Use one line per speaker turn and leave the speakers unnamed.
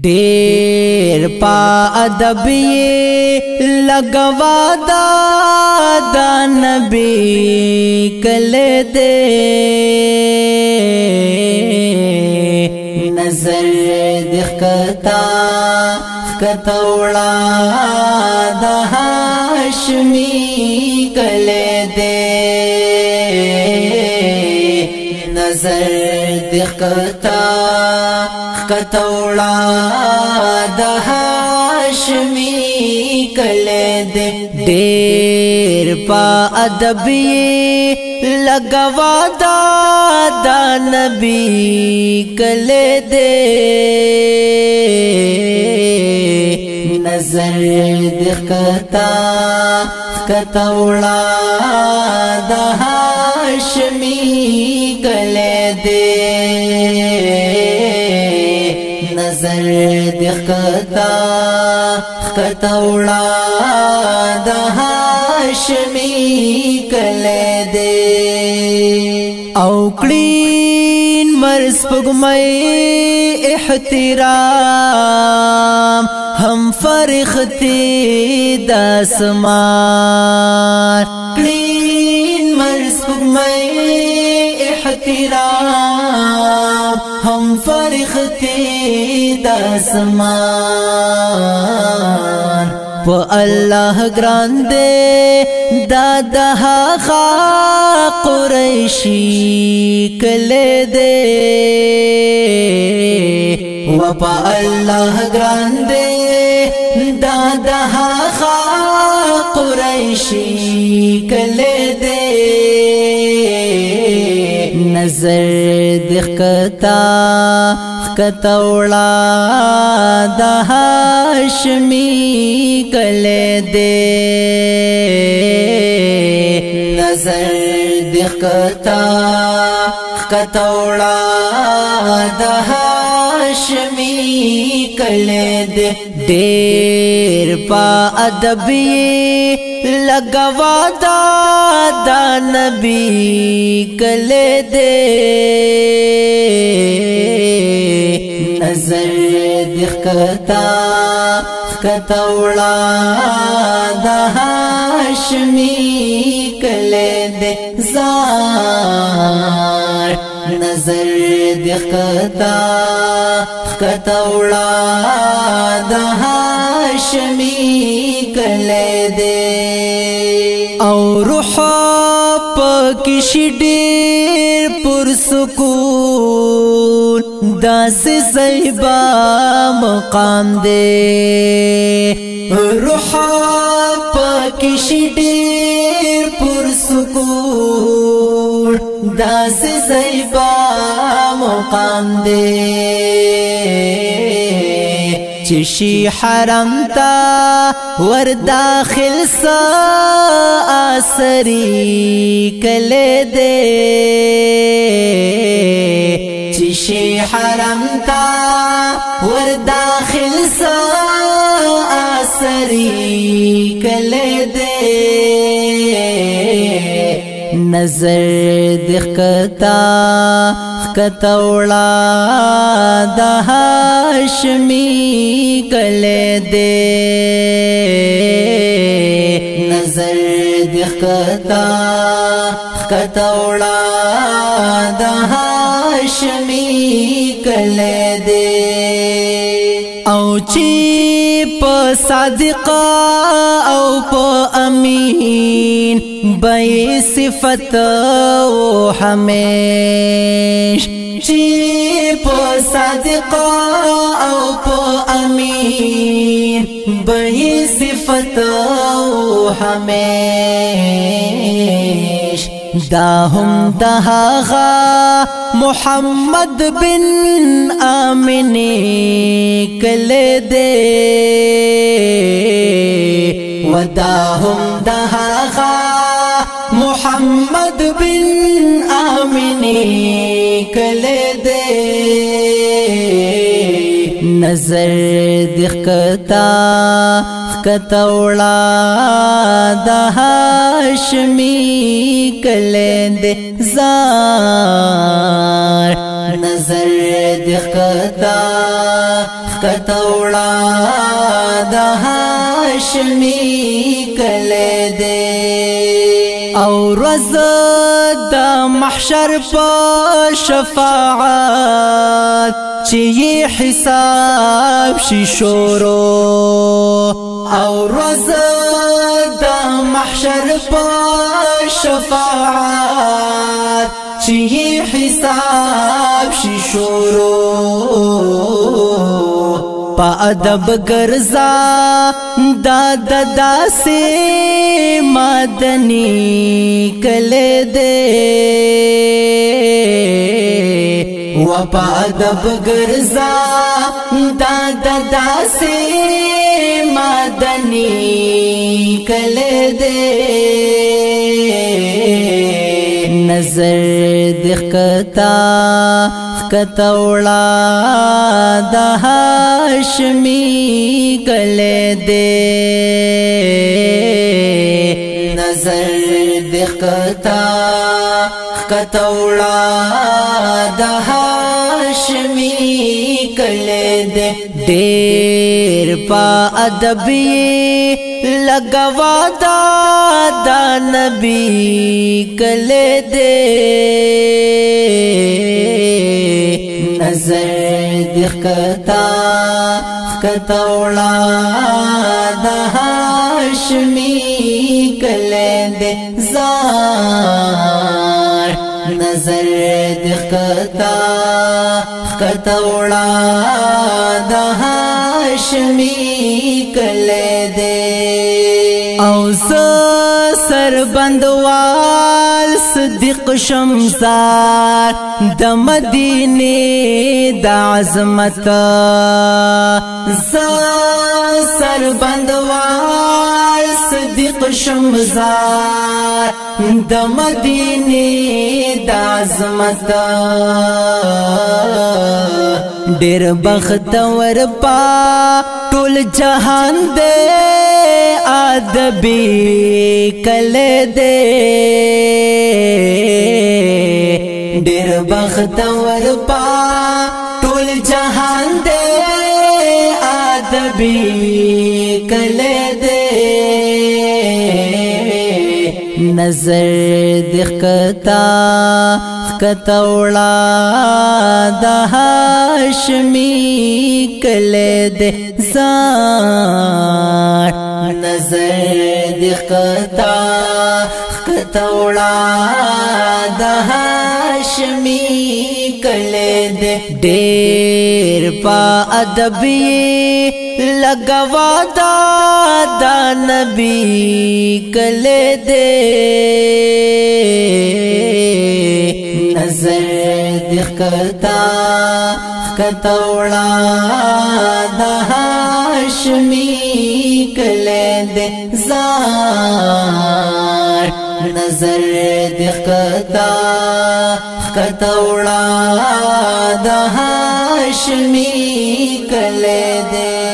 ډېر پا ادب یې لګوا دا نبی کله دې نظر دې کتا وړا د هاشمي کله دې نظر دې کتوڑا د هاشمي کله دې ډېر پا ادب یې لګوا دا نبی کله دې نظر دې کتوڑا د هاشمي کله دې نظر دې کتوڑا د هاشمي کله دې او کړین مرس پګمې احترام هم فرښتې د اسمان کړین مرس پګمې احترام هم فرښتې د اسمان په الله ګران دې دادا قریشی کله دې و په الله ګران دې دادا قریشی کله دې نظر دې کتوڑا د هاشمي کله دې نظر دې کتوڑا د هاشمي کله دې ډېر پا ادب یې لګوا دا نبی کله دې نظر دې کتوڑا د هاشمي کله دې زار نظر دې کتوڑا د هاشمي کله دې او روح پکې ډېر پرسکون داسې صیبا مقام دې روح پکې ډېر پرسکون داسې صیبا مقام دې چشی حرم تا ور داخل سا آسری کله دې چشی حرم تا ور داخل سا آسری کله دې نظر دې کتوڑا د هاشمي کله دې نظر دې کتوڑا د هاشمي کله دې او چې په صادق او په امین بې صفت او همیش چې په صادق او په امین بې صفت او همیش دا هم دهغه محمد بن آمین کله دې ودا هم دهغه محمد بن آمین کله دې نظر دې کتوڑا د هاشمي کله دې زار نظر دې کتوڑا د هاشمی کله دے او روز د محشر په شفاعت چی حساب شي شورو او روز د محشر په شفاعت چی حساب شي شورو پا ادب گرزا دا سے مدنی کلے دے و پا ادب گرزا دا سے مدنی کلے دے نظر دخکتا کتوڑا د هاشمی کله دے نظر دخکتا کتوڑا د هاشمی کله دے دیر پا ادبی لگوا دا نبی کله دے نظر دخکتا کتوڑا د هاشمی کله دے زار نظر دخکتا کتوڑا د هاشمی کله دے او سر بندوال صدیق شمزار د مدینه د عظمت سر بندوال صدیق شمزار د مدینه د عظمت ډېر بختور پا ټول جهان دے ادبی کله دے ډېر بختور پا ټول جهان دے ادبی کله دے نظر دخکتا کتوڑا د هاشمی کله دے زار نظر دخکتا کتوڑا د هاشمی کله دے ډېر پا ادبی لگوا دا نبی کله دے نظر دخکتا کتوڑا د هاشمی کله دے زار نظر دخکتا کتوڑا د هاشمی کله دے